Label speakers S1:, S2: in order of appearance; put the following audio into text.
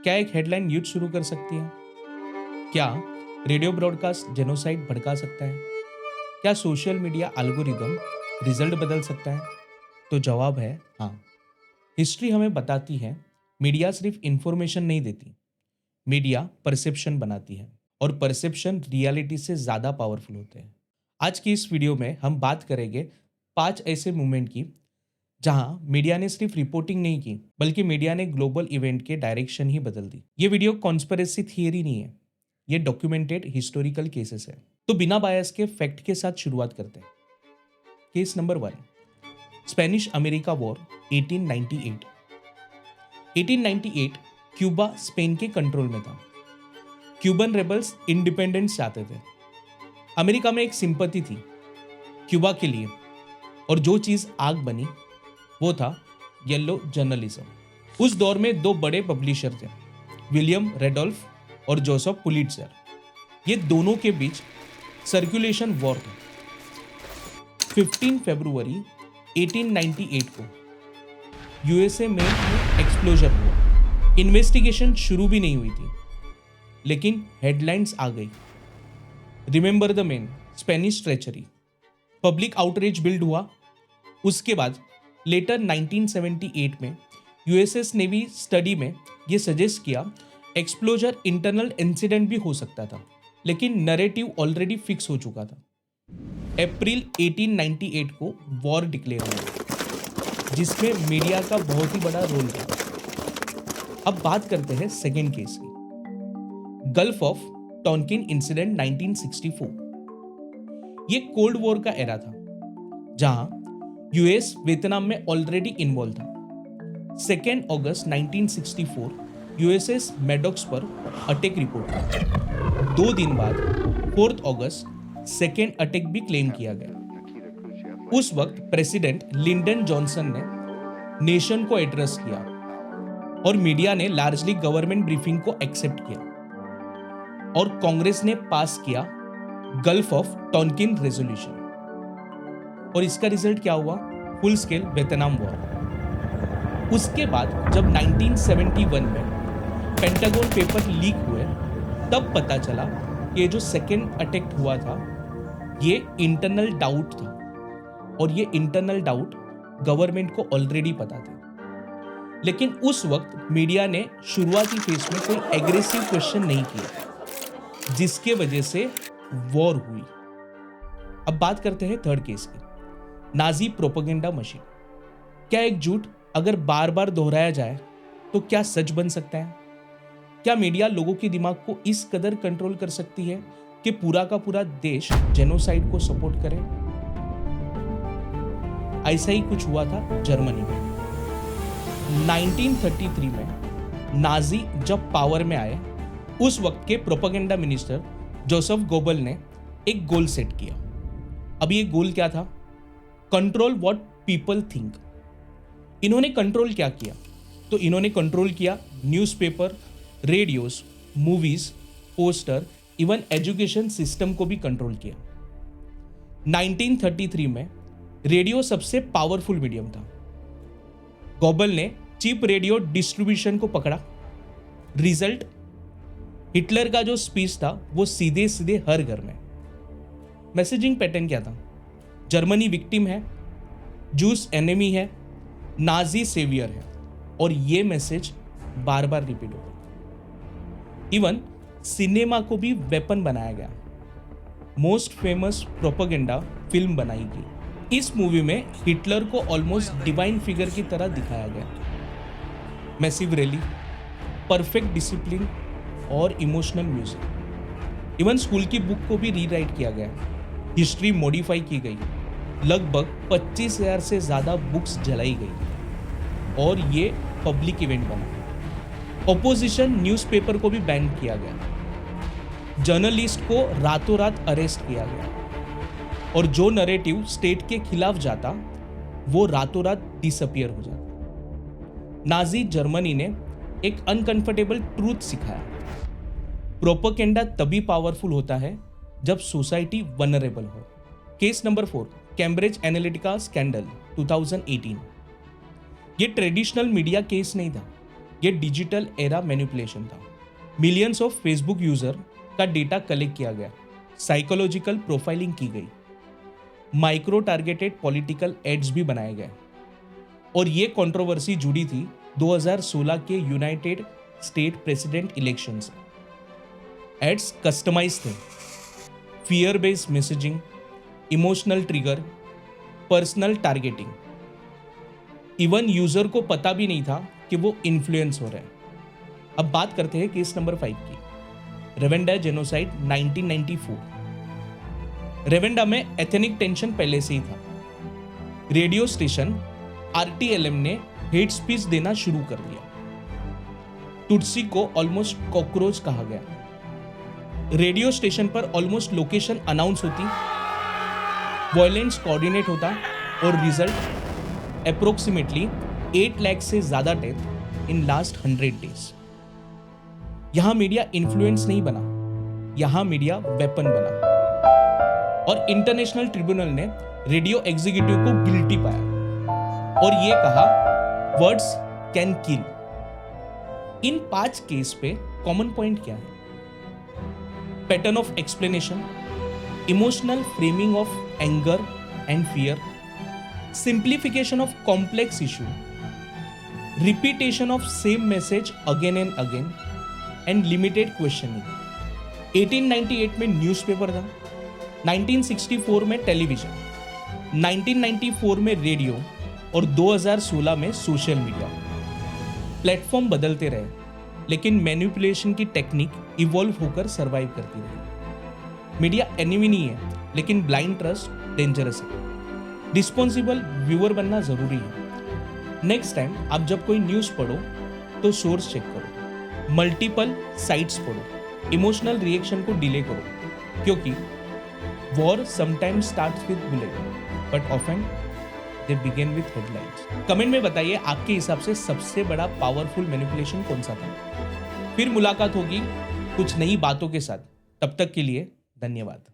S1: क्या एक हेडलाइन युद्ध शुरू कर सकती है? क्या रेडियो ब्रॉडकास्ट जेनोसाइड भड़का सकता है? क्या सोशल मीडिया एल्गोरिदम रिजल्ट बदल सकता है? तो जवाब है हाँ। हिस्ट्री हमें बताती है मीडिया सिर्फ इंफॉर्मेशन नहीं देती, मीडिया परसेप्शन बनाती है और परसेप्शन रियलिटी से ज़्यादा पावरफुल होते हैं। आज की इस वीडियो में हम बात करेंगे 5 ऐसे मूवमेंट की जहां मीडिया ने सिर्फ रिपोर्टिंग नहीं की बल्कि मीडिया ने ग्लोबल इवेंट के डायरेक्शन ही बदल दी। ये वीडियो कॉन्स्पिरेसी थियरी नहीं है, ये डॉक्यूमेंटेड हिस्टोरिकल केसेस है। तो बिना बायस के फैक्ट के साथ शुरुआत करते हैं। Case number 1, Spanish America war 1898। 1898 Cuba Spain के कंट्रोल में था। क्यूबन रेबल्स इंडिपेंडेंस चाहते थे। अमेरिका में एक सिंपैथी थी क्यूबा के लिए, और जो चीज आग बनी वो था येलो जर्नलिज्म। उस दौर में दो बड़े पब्लिशर थे, विलियम रेडोल्फ और जोसेफ पुलिट्जर। ये दोनों के बीच सर्कुलेशन वॉर था। 15 फरवरी 1898 को यूएसए में एक्सप्लोजन हुआ। इन्वेस्टिगेशन शुरू भी नहीं हुई थी, लेकिन हेडलाइंस आ गई। Remember the man, Spanish treachery. Public outreach build हुआ। उसके बाद लेटर 1978 में यूएसएस नेवी स्टडी में ये सजेस्ट किया एक्सप्लोजर इंटरनल इंसिडेंट भी हो सकता था, लेकिन नैरेटिव ऑलरेडी फिक्स हो चुका था। अप्रैल 1898 को वॉर डिक्लेयर हुआ, जिसमें मीडिया का बहुत ही बड़ा रोल था। अब बात करते हैं सेकेंड केस की, गल्फ ऑफ टॉनकिन इंसिडेंट 1964। ये कोल्ड वॉर का एरा था, जहां यूएस वियतनाम में ऑलरेडी इन्वॉल्व था। 2 अगस्त 1964 यूएसएस मैडॉक्स पर अटैक रिपोर्ट हुआ। 2 दिन बाद 4 अगस्त सेकेंड अटैक भी क्लेम किया गया। उस वक्त प्रेसिडेंट लिंडन जॉनसन ने नेशन को एड्रेस किया और मीडिया ने लार्जली गवर्नमेंट ब्रीफिंग को एक्सेप्ट किया, और कांग्रेस ने पास किया गल्फ ऑफ टॉनकिन रेजोल्यूशन। और इसका रिजल्ट क्या हुआ? Full scale Vietnam war. उसके बाद जब 1971 में पेंटागन पेपर लीक हुए, तब पता चला कि ये जो सेकेंड अटैक हुआ था ये इंटरनल डाउट था, और ये इंटरनल डाउट गवर्नमेंट को ऑलरेडी पता था। लेकिन उस वक्त मीडिया ने शुरुआती फेज में कोई एग्रेसिव क्वेश्चन नहीं किया, जिसके वजह से वॉर हुई। अब बात करते हैं थर्ड केस की, नाजी प्रोपेगेंडा मशीन। क्या एक झूठ अगर बार बार दोहराया जाए तो क्या सच बन सकता है? क्या मीडिया लोगों के दिमाग को इस कदर कंट्रोल कर सकती है कि पूरा का पूरा देश जेनोसाइड को सपोर्ट करे? ऐसा ही कुछ हुआ था जर्मनी में। 1933 में नाजी जब पावर में आए, उस वक्त के प्रोपेगेंडा मिनिस्टर जोसेफ गोबल ने एक गोल सेट किया। अब ये गोल क्या था? Control what people think. इन्होंने कंट्रोल क्या किया? तो इन्होंने कंट्रोल किया newspaper, radios, movies, poster, even education system को भी कंट्रोल किया। 1933 में रेडियो सबसे पावरफुल मीडियम था। गोबल ने चीप रेडियो डिस्ट्रीब्यूशन को पकड़ा। रिजल्ट, हिटलर का जो स्पीच था वो सीधे सीधे हर घर में। मैसेजिंग पैटर्न क्या था? जर्मनी विक्टिम है, जूस एनिमी है, नाजी सेवियर है, और ये मैसेज बार बार रिपीट होगा। इवन सिनेमा को भी वेपन बनाया गया। मोस्ट फेमस प्रोपेगेंडा फिल्म बनाई गई। इस मूवी में हिटलर को ऑलमोस्ट डिवाइन फिगर की तरह दिखाया गया। मैसिव रैली, परफेक्ट डिसिप्लिन और इमोशनल म्यूजिक। इवन स्कूल की बुक को भी रीराइट किया गया, हिस्ट्री मॉडिफाई की गई, लगभग 25,000 से ज़्यादा बुक्स जलाई गई, और ये पब्लिक इवेंट बना। ऑपोजिशन न्यूज़पेपर को भी बैन किया गया। जर्नलिस्ट को रातों रात अरेस्ट किया गया, और जो नैरेटिव स्टेट के खिलाफ जाता वो रातों रात डिसअपियर हो जाता। नाजी जर्मनी ने एक अनकंफर्टेबल ट्रूथ सिखाया, प्रोपेगेंडा तभी पावरफुल होता है जब सोसाइटी वनरेबल हो। Case number 4, Cambridge Analytica scandal 2018। ये ट्रेडिशनल मीडिया केस नहीं था, ये डिजिटल एरा मैनिपुलेशन था। मिलियंस ऑफ फेसबुक यूजर का डेटा कलेक्ट किया गया, साइकोलॉजिकल प्रोफाइलिंग की गई, माइक्रो टारगेटेड पॉलिटिकल एड्स भी बनाए गए और ये कंट्रोवर्सी जुड़ी थी 2016 के यूनाइटेड स्टेट प्रेसिडेंट इलेक्शन से। एड्स कस्टमाइज थे, fear based messaging, emotional trigger, personal targeting. Even user को पता भी नहीं था कि वो इन्फ्लुएंस हो रहे हैं। अब बात करते हैं केस नंबर 5 की, रवेंडा जेनोसाइड 1994। रवेंडा में एथनिक टेंशन पहले से ही था। रेडियो स्टेशन RTLM ने हेट स्पीच देना शुरू कर दिया। टुट्सी को ऑलमोस्ट कॉकरोच कहा गया। रेडियो स्टेशन पर ऑलमोस्ट लोकेशन अनाउंस होती, वायलेंस कोऑर्डिनेट होता और रिजल्ट अप्रोक्सीमेटली 8 लाख से ज्यादा डेथ इन लास्ट 100 डेज। यहां मीडिया इन्फ्लुएंस नहीं बना, यहां मीडिया वेपन बना और इंटरनेशनल ट्रिब्यूनल ने रेडियो एग्जीक्यूटिव को गिल्टी पाया और ये कहा words can kill. In 5 case पे कॉमन पॉइंट क्या है? Pattern of explanation, emotional framing of anger and fear, simplification of complex issue, repetition of same message again and again and limited questioning. 1898 में newspaper था, 1964 में television, 1994 में radio और 2016 में social media. Platform बदलते रहे लेकिन मैनिपुलेशन की टेक्निक इवॉल्व होकर सरवाइव करती रही। मीडिया एनिमी नहीं है लेकिन ब्लाइंड ट्रस्ट डेंजरस है। रिस्पॉन्सिबल व्यूअर बनना जरूरी है। नेक्स्ट टाइम आप जब कोई न्यूज़ पढ़ो तो सोर्स चेक करो, मल्टीपल साइट्स पढ़ो, इमोशनल रिएक्शन को डिले करो, क्योंकि war sometimes starts with bullet but often they begin with headlines. Comment में बताइए आपके हिसाब से सबसे बड़ा पावरफुल मैनिपुलेशन कौन सा था। फिर मुलाकात होगी कुछ नई बातों के साथ, तब तक के लिए धन्यवाद।